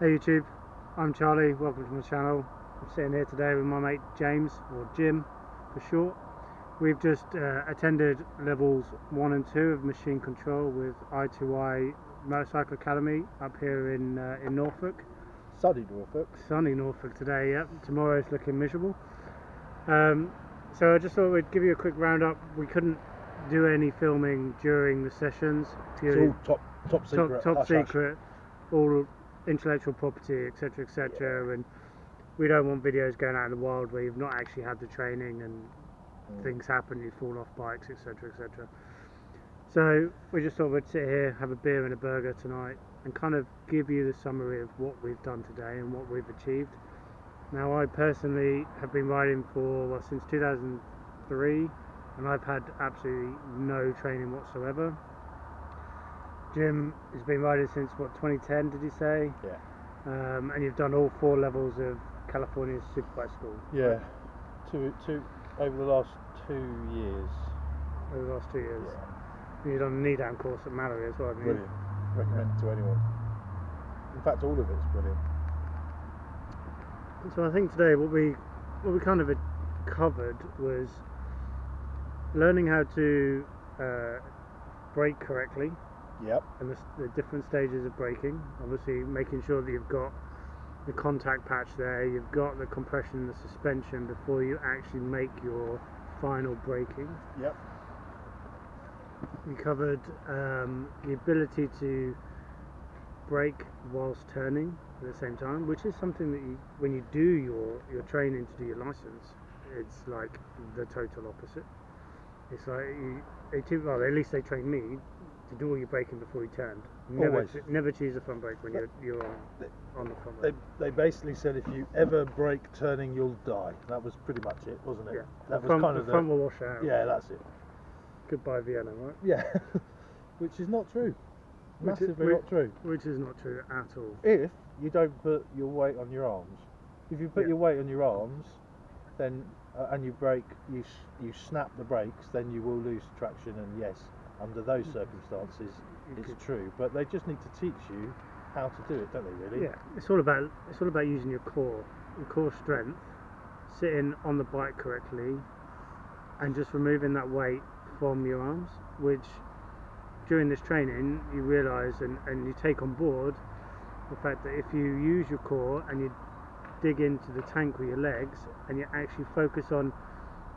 Hey YouTube, I'm Charlie, welcome to my channel. I'm sitting here today with my mate James, or Jim for short. We've just attended levels 1 and 2 of machine control with i2i Motorcycle Academy up here in Norfolk. Sunny Norfolk. Sunny Norfolk today, yep. Tomorrow's looking miserable. So I just thought we'd give you a quick roundup. We couldn't do any filming during the sessions. It's all top secret. Top secret. All intellectual property, etc, etc, and we don't want videos going out in the wild where you've not actually had the training and things happen, you fall off bikes, etc, etc. So we just thought we'd sit here, have a beer and a burger tonight and kind of give you the summary of what we've done today and what we've achieved. Now, I personally have been riding for since 2003 and I've had absolutely no training whatsoever. Jim has been riding since what, 2010 did you say? Yeah. And you've done all 4 levels of California Superbike School. Yeah. Two over the last 2 years. Over the last 2 years. Yeah. You've done a knee down course at Mallory as well, haven't you? Brilliant. Recommend it to anyone. In fact, all of it's brilliant. So I think today what we kind of covered was learning how to brake correctly. Yep. And the different stages of braking. Obviously making sure that you've got the contact patch there, you've got the compression and the suspension before you actually make your final braking. Yep. We covered the ability to brake whilst turning at the same time, which is something that you, when you do your training to do your license, it's like the total opposite. It's like well, at least they trained me to do all your braking before you turned. Never choose a front brake when you're on the front brake. They basically said if you ever brake turning, you'll die. That was pretty much it, wasn't it? Yeah. That the was kind of the front will wash out. Yeah, that's it. Goodbye Vienna, right? Yeah. Which is not true. Massively not true. Which is not true at all. If you don't put your weight on your arms. If you put your weight on your arms, then and you brake, you snap the brakes, then you will lose traction. And yes, under those circumstances, it's true. But they just need to teach you how to do it, don't they? Really? Yeah. It's all about using your core strength, sitting on the bike correctly, and just removing that weight from your arms. Which during this training you realise and you take on board the fact that if you use your core and you dig into the tank with your legs and you actually focus on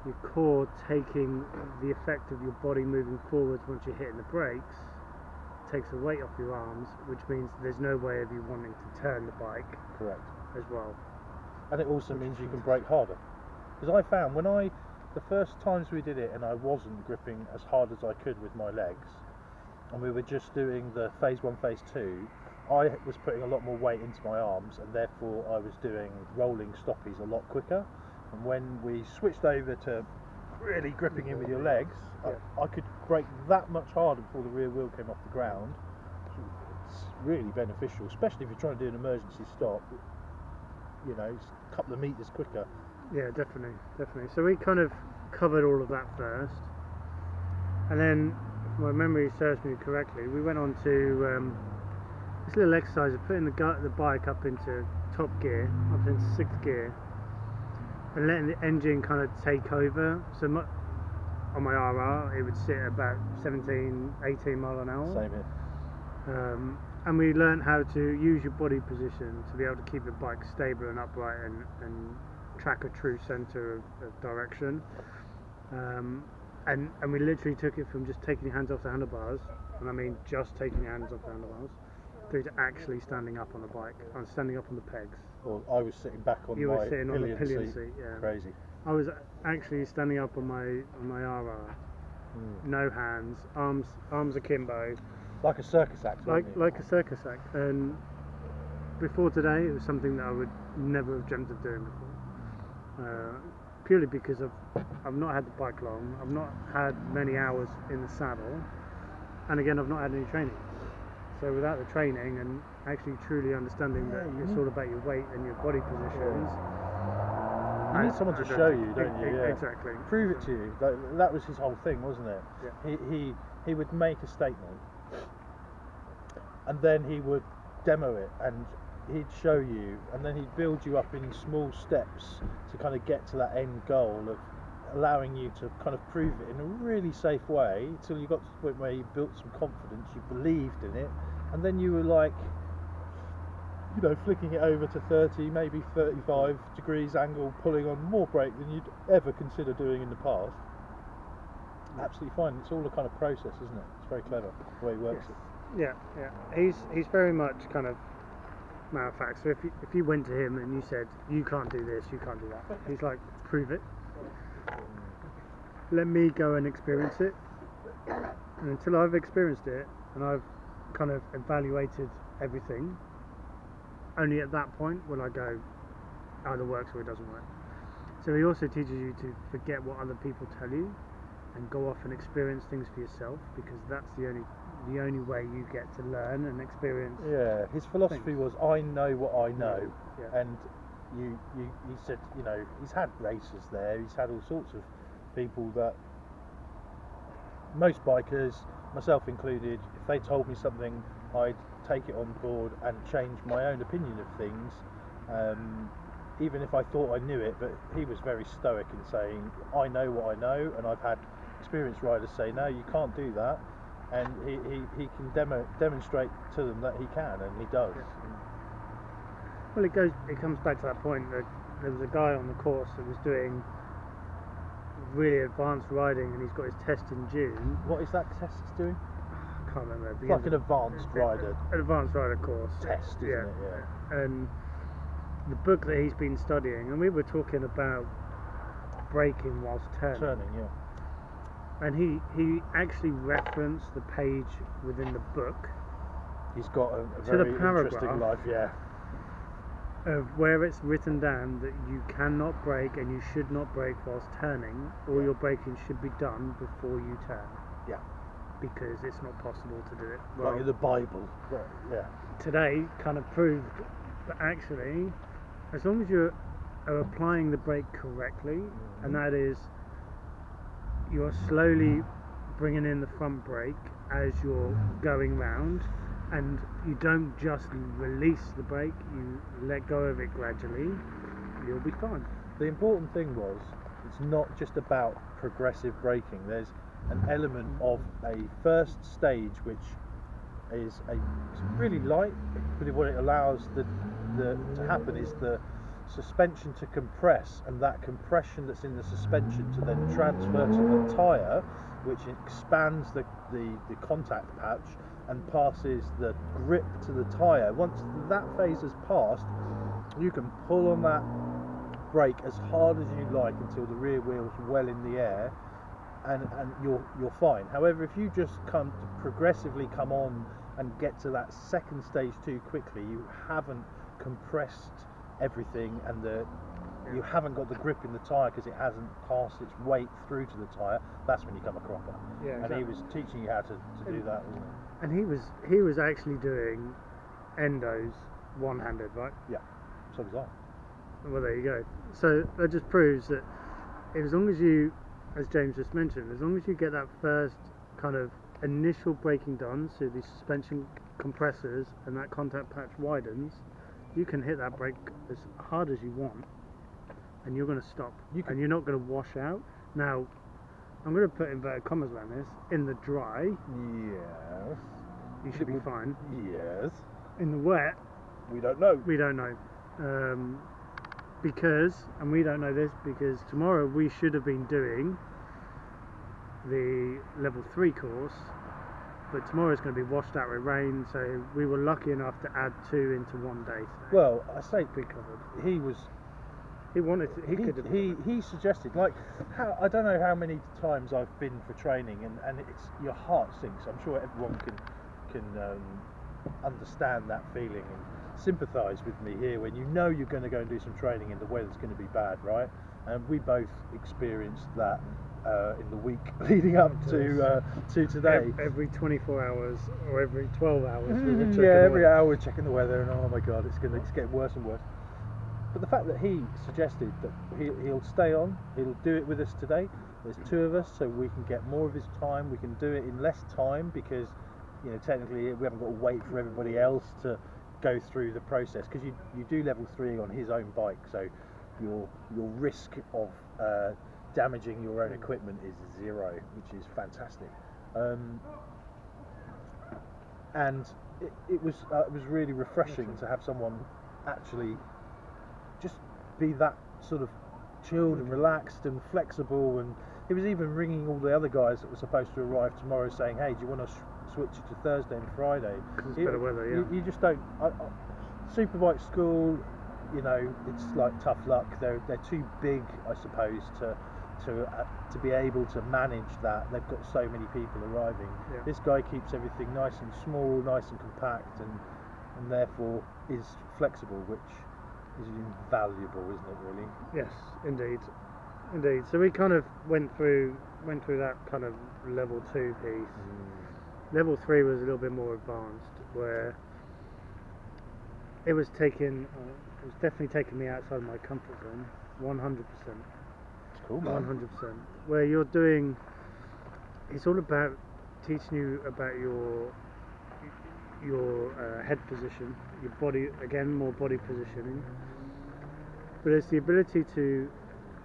your core taking the effect of your body moving forwards once you're hitting the brakes, takes the weight off your arms, which means there's no way of you wanting to turn the bike. Correct. As well. And it also means you can brake harder. Because I found the first times we did it and I wasn't gripping as hard as I could with my legs, and we were just doing the phase 1, phase 2, I was putting a lot more weight into my arms and therefore I was doing rolling stoppies a lot quicker. And when we switched over to really gripping in with your legs, I could brake that much harder before the rear wheel came off the ground. It's really beneficial, especially if you're trying to do an emergency stop. You know, it's a couple of meters quicker. Yeah, definitely. So we kind of covered all of that first, and then, if my memory serves me correctly, we went on to this little exercise of putting the bike up into top gear, up into 6th gear, and letting the engine kind of take over. So on my RR, it would sit at about 17, 18 mile an hour. Same here. And we learned how to use your body position to be able to keep the bike stable and upright and track a true centre of direction. And we literally took it from just taking your hands off the handlebars, and I mean just taking your hands off the handlebars, through to actually standing up on the bike. I was standing up on the pegs. Well, I was sitting back on you my were sitting on the pillion seat. Yeah. Crazy. I was actually standing up on my RR. No hands, arms akimbo. Like a circus act. Like a circus act. And before today, it was something that I would never have dreamt of doing before. Purely because I've not had the bike long, I've not had many hours in the saddle, and again I've not had any training. So without the training and actually truly understanding that it's all about your weight and your body positions, you need someone to show you, don't you? Yeah. Exactly. Prove it to you. That was his whole thing, wasn't it? Yeah. He would make a statement, and then he would demo it and he'd show you, and then he'd build you up in small steps to kind of get to that end goal of allowing you to kind of prove it in a really safe way until you got to the point where you built some confidence, you believed in it, and then you were like, you know, flicking it over to 30, maybe 35 degrees angle, pulling on more brake than you'd ever consider doing in the past. Absolutely fine. It's all a kind of process, isn't it? It's very clever the way he works it. Yeah. He's very much kind of matter of fact. So if you went to him and you said you can't do this, you can't do that, he's like, prove it. Let me go and experience it, and until I've experienced it and I've kind of evaluated everything, only at that point will I go either works or it doesn't work. So he also teaches you to forget what other people tell you and go off and experience things for yourself, because that's the only way you get to learn and experience. Yeah, his philosophy was, I know what I know. Yeah. And he said, you know, he's had racers there, he's had all sorts of people that most bikers, myself included, if they told me something, I'd take it on board and change my own opinion of things, even if I thought I knew it. But he was very stoic in saying, I know what I know, and I've had experienced riders say, no, you can't do that, and he can demonstrate to them that he can, and he does. Yeah. Well, it comes back to that point that there was a guy on the course that was doing really advanced riding, and he's got his test in June. What is that test he's doing? I can't remember. It's like an advanced rider. An advanced rider course. Test, isn't it? Yeah. And the book that he's been studying, and we were talking about braking whilst turning. Yeah. And he actually referenced the page within the book. He's got a To very the paragraph. interesting life, yeah. Of where it's written down that you cannot brake and you should not brake whilst turning. All your braking should be done before you turn. Yeah. Because it's not possible to do it. Like in the Bible. Right, yeah. Today kind of proved that actually, as long as you are applying the brake correctly, and that is, you're slowly bringing in the front brake as you're going round, and you don't just release the brake, you let go of it gradually, you'll be fine. The important thing was, it's not just about progressive braking. There's an element of a first stage which is it's really light, but what it allows to happen is the suspension to compress, and that compression that's in the suspension to then transfer to the tyre, which expands the contact patch and passes the grip to the tyre. Once that phase has passed, you can pull on that brake as hard as you like until the rear wheel's well in the air, and you're fine. However, if you just progressively come on and get to that second stage too quickly, you haven't compressed everything, and you haven't got the grip in the tyre because it hasn't passed its weight through to the tyre. That's when you come a cropper. Yeah, and he was teaching you how to do that, wasn't he? And he was actually doing endos one-handed, right? Yeah, so was I. Well, there you go. So that just proves that as long as you, as James just mentioned, as long as you get that first kind of initial braking done, so the suspension compressors and that contact patch widens, you can hit that brake as hard as you want, and you're going to stop, and you're not going to wash out. Now, I'm going to put inverted commas around this. In the dry, yes, you should be fine. Yes. In the wet, we don't know. We don't know. Because, and we don't know this because tomorrow we should have been doing the level 3 course, but tomorrow's going to be washed out with rain, so we were lucky enough to add 2 into one day today. Well, I say be covered. He wanted to, he suggested, like, I don't know how many times I've been for training, and it's, your heart sinks. I'm sure everyone can understand that feeling and sympathise with me here when you know you're going to go and do some training and the weather's going to be bad, right? And we both experienced that in the week leading up to today. Every 24 hours or every 12 hours. Every hour we're checking the weather, and oh my god, it's getting worse and worse. But the fact that he suggested that he'll stay on, he'll do it with us today. There's 2 of us, so we can get more of his time. We can do it in less time because, you know, technically we haven't got to wait for everybody else to go through the process, because you do level 3 on his own bike, so your risk of damaging your own equipment is 0, which is fantastic. And it was really refreshing to have someone actually just be that sort of chilled and relaxed and flexible, and he was even ringing all the other guys that were supposed to arrive tomorrow saying, hey, do you want to switch it to Thursday and Friday? Because it's better weather, yeah. You just don't. Superbike school, you know, it's like tough luck. They're too big, I suppose, to be able to manage that. They've got so many people arriving. Yeah. This guy keeps everything nice and small, nice and compact, and therefore is flexible, which is invaluable, isn't it, really? Yes, indeed. So we kind of went through that kind of level 2 piece. Level 3 was a little bit more advanced, where it was definitely taking me outside of my comfort zone, 100%. It's cool, man. 100%. Where you're doing, it's all about teaching you about your head position, your body, again, more body positioning. But it's the ability to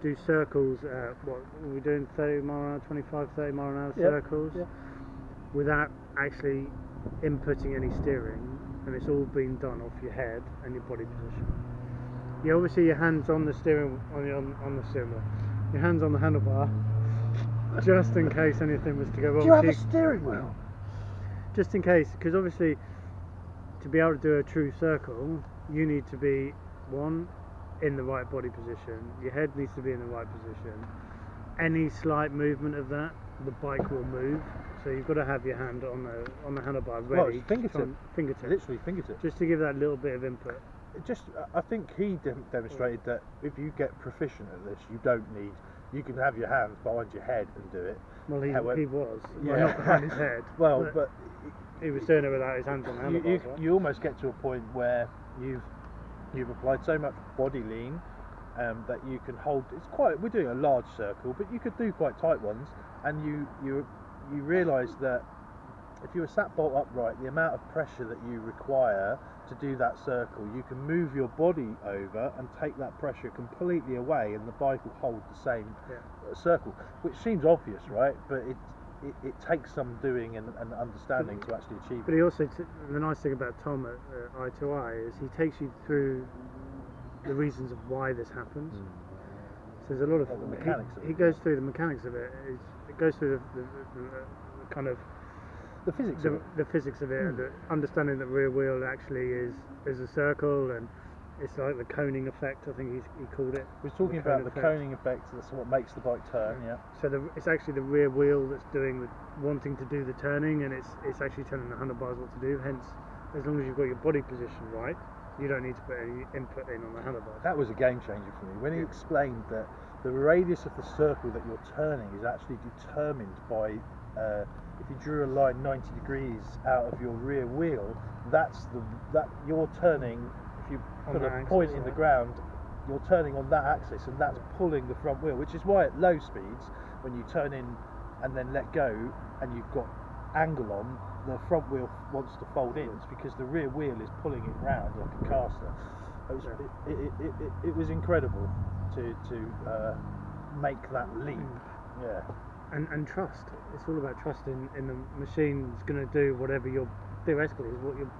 do circles at, what were we doing, 30 mile an hour, 25, 30 mile an hour circles, without actually inputting any steering, and it's all being done off your head and your body position. You obviously your hands on the steering, on the steering wheel, your hands on the handlebar, just in case anything was to go wrong. Do you have a steering wheel? Just in case, because obviously to be able to do a true circle, you need to be, one, in the right body position, your head needs to be in the right position. Any slight movement of that, the bike will move, so you've got to have your hand on the handlebar ready. Well, fingertip. Literally fingertip. Just to give that little bit of input. I think he demonstrated that if you get proficient at this, you can have your hands behind your head and do it. Well, he was. Yeah. Well, not behind his head. Well, but he was doing it without his hands on the handlebars. Right? You almost get to a point where you've applied so much body lean that you can hold. We're doing a large circle, but you could do quite tight ones, and you realise that if you were sat bolt upright, the amount of pressure that you require to do that circle, you can move your body over and take that pressure completely away, and the bike will hold the same circle, which seems obvious, right? But it takes some doing and understanding to actually achieve it. But he also, the nice thing about Tom at i2i is he takes you through the reasons of why this happens. So there's a lot of the mechanics of it. He goes through the mechanics of it. It goes through the kind of the physics of it. The understanding that rear wheel actually is a circle, and it's like the coning effect, I think he called it. We're talking about the coning effect. That's what makes the bike turn. Yeah. So it's actually the rear wheel that's wanting to do the turning, and it's actually telling the handlebars what to do. Hence, as long as you've got your body position right, you don't need to put any input in on the handlebars. That was a game changer for me when he explained that the radius of the circle that you're turning is actually determined by if you drew a line 90 degrees out of your rear wheel, that you're turning. If you put a point in the ground, you're turning on that axis, and that's pulling the front wheel, which is why at low speeds, when you turn in and then let go and you've got angle on, the front wheel wants to fold in. It's because the rear wheel is pulling it round like a caster. It was incredible to make that leap. Yeah. And trust. It's all about trust in the machine's going to do whatever theoretically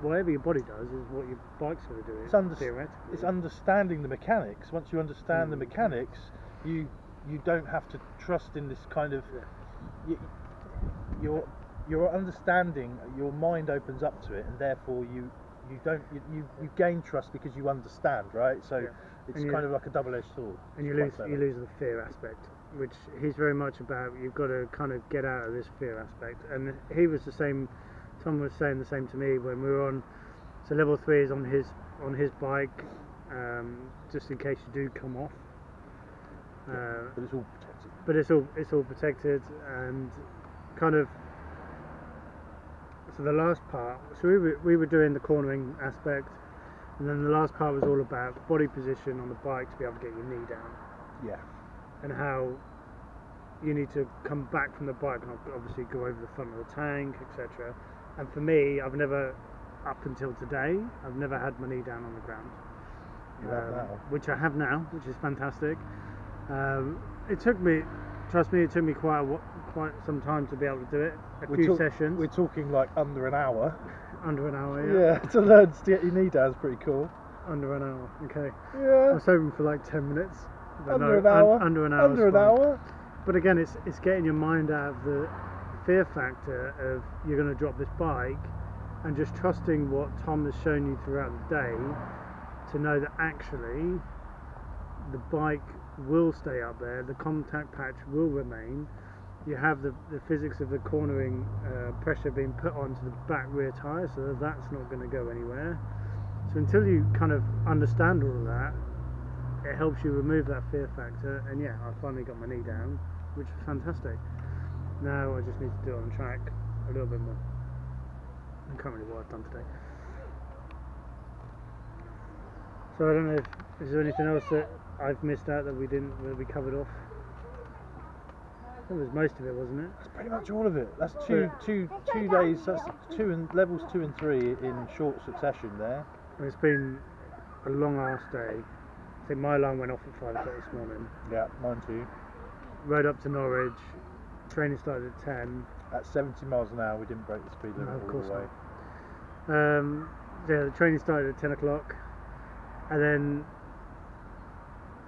whatever your body does is what your bike's going to do. Theoretically, it's understanding the mechanics. Once you understand the mechanics, you don't have to trust in this kind of. Your understanding, your mind opens up to it, and therefore you gain trust because you understand, right? So it's kind of like a double-edged sword. And you lose the fear aspect, which he's very much about. You've got to kind of get out of this fear aspect, and he was the same. Tom was saying the same to me when we were on. So level 3 is on his bike, just in case you do come off. But it's all protected. But it's all protected, and kind of. So the last part. So we were doing the cornering aspect, and then the last part was all about body position on the bike to be able to get your knee down. Yeah. And how you need to come back from the bike and obviously go over the front of the tank, etc. And for me, I've never up until today, I've never had my knee down on the ground. You have now. Which I have now, which is fantastic. It took me, trust me, it took me quite some time to be able to do it. A few sessions. We're talking like under an hour. Under an hour, yeah. Yeah, to learn to get your knee down is pretty cool. Under an hour, okay. Yeah. I was hoping for like 10 minutes. Under an hour. Under an hour. Under an hour. But again, it's getting your mind out of the fear factor of you're going to drop this bike, and just trusting what Tom has shown you throughout the day to know that actually the bike will stay up there, the contact patch will remain. You have the physics of the cornering pressure being put onto the back rear tyre, so that's not going to go anywhere. So until you kind of understand all of that, it helps you remove that fear factor. And yeah, I finally got my knee down, which was fantastic. Now I just need to do it on track a little bit more. I can't remember what I've done today. So I don't know if is there anything else that I've missed out that we covered off. That was most of it, wasn't it? That's pretty much all of it. That's two days. That's levels 2 and 3 in short succession there. It's been a long ass day. I think my alarm went off at 5 o'clock this morning. Yeah, mine too. Rode up to Norwich. Training started at 10. At 70 miles an hour, we didn't break the speed limit all the way. Yeah, the training started at 10 o'clock, and then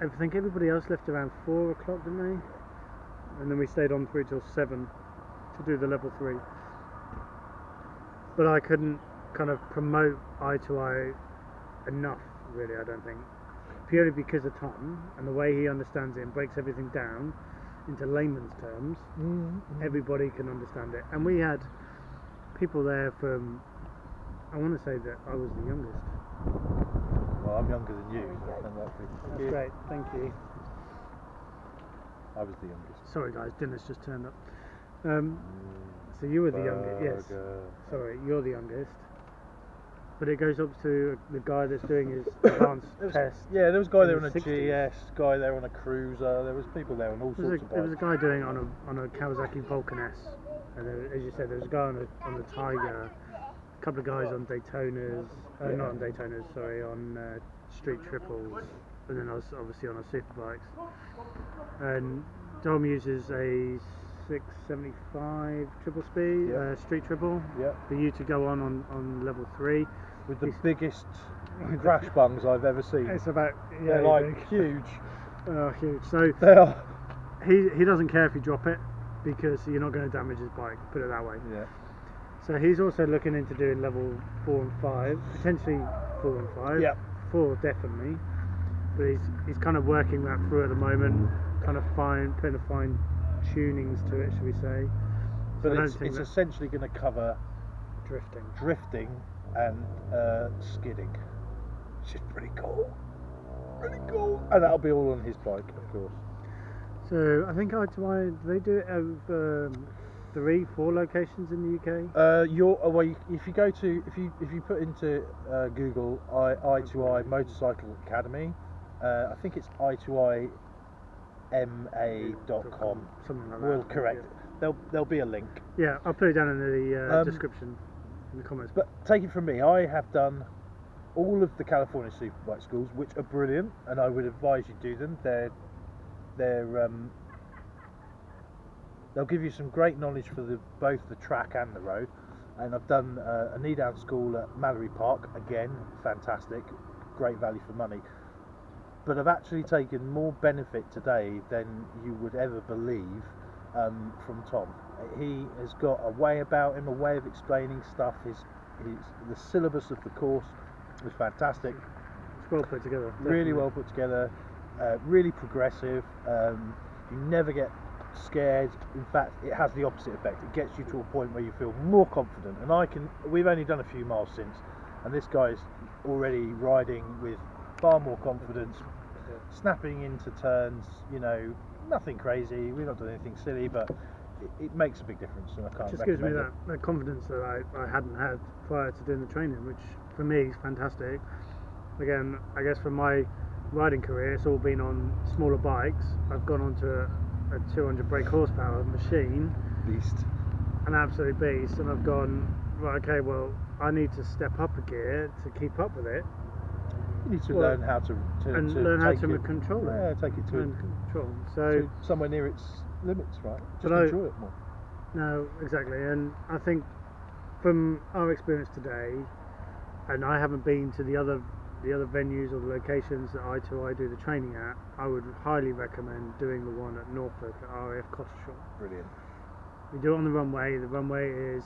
I think everybody else left around 4 o'clock, didn't they? And then we stayed on through till 7 to do the level 3. But I couldn't kind of promote i2i enough, really, I don't think. Purely because of Tom and the way he understands it and breaks everything down into layman's terms. Everybody can understand it. And we had people there from, I want to say that I was the youngest. Well, I'm younger than you. That's great, thank you. I was the youngest. Sorry guys, dinner's just turned up. So you were the youngest, yes. Sorry, you're the youngest. But it goes up to the guy that's doing his advanced test. Yeah, there was a guy there on a 60s. GS, guy there on a Cruiser, there was people there on all sorts of bikes. There was a guy doing it on a Kawasaki Vulcan S. And as you said, there was a guy on the Tiger, a couple of guys on Daytonas, not on Daytonas, sorry, on street triples, and then I was obviously on our super bikes. And Dom uses a 675 triple speed street triple for you to go on level 3 with the biggest crash bungs I've ever seen. It's about they're like huge. Oh, huge. So they are. He doesn't care if you drop it because you're not going to damage his bike. Put it that way. Yeah. So he's also looking into doing level 4 and 5, potentially 4 and 5. Yeah. 4 definitely. But he's kind of working that through at the moment, kind of putting the fine tunings to it, should we say? But it's essentially going to cover drifting and skidding, which is pretty cool. Pretty cool. And that'll be all on his bike, of course. So I think i2i, they do it over 3-4 locations in the UK. If you go to if you put into Google i2i Motorcycle Academy, I think it's i2i ma.com. Something like that. We'll correct. Yeah. There'll be a link. Yeah, I'll put it down in the description, in the comments. But take it from me, I have done all of the California Superbike schools, which are brilliant, and I would advise you do them. They'll give you some great knowledge for both the track and the road. And I've done a knee down school at Mallory Park, again, fantastic, great value for money. But I've actually taken more benefit today than you would ever believe from Tom. He has got a way about him, a way of explaining stuff. The syllabus of the course was fantastic. It's well put together. Definitely. Really well put together, really progressive. You never get scared. In fact, it has the opposite effect. It gets you to a point where you feel more confident. And we've only done a few miles since, and this guy's already riding with far more confidence, snapping into turns, nothing crazy. We've not done anything silly, but it makes a big difference, and I can't. It just gives me that confidence that I hadn't had prior to doing the training, which for me is fantastic. Again, I guess for my riding career, it's all been on smaller bikes. I've gone onto a 200 brake horsepower machine, beast, an absolute beast, and I've gone, right, okay, well, I need to step up a gear to keep up with it. You need to learn how to learn how to take it, control it. Yeah, take it to somewhere near its limits, right? Just enjoy it more. No, exactly, and I think from our experience today, and I haven't been to the other venues or the locations that i2i do the training at, I would highly recommend doing the one at Norfolk at RAF Costa. Brilliant. We do it on the runway. The runway is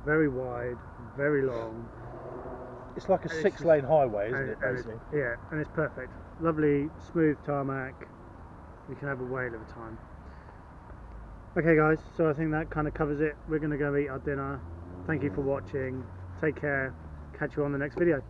very wide, very long. It's like a 6-lane highway, isn't it, basically? Yeah, and it's perfect. Lovely, smooth tarmac. You can have a whale of a time. Okay guys, so I think that kind of covers it. We're going to go eat our dinner. Thank you for watching. Take care. Catch you on the next video.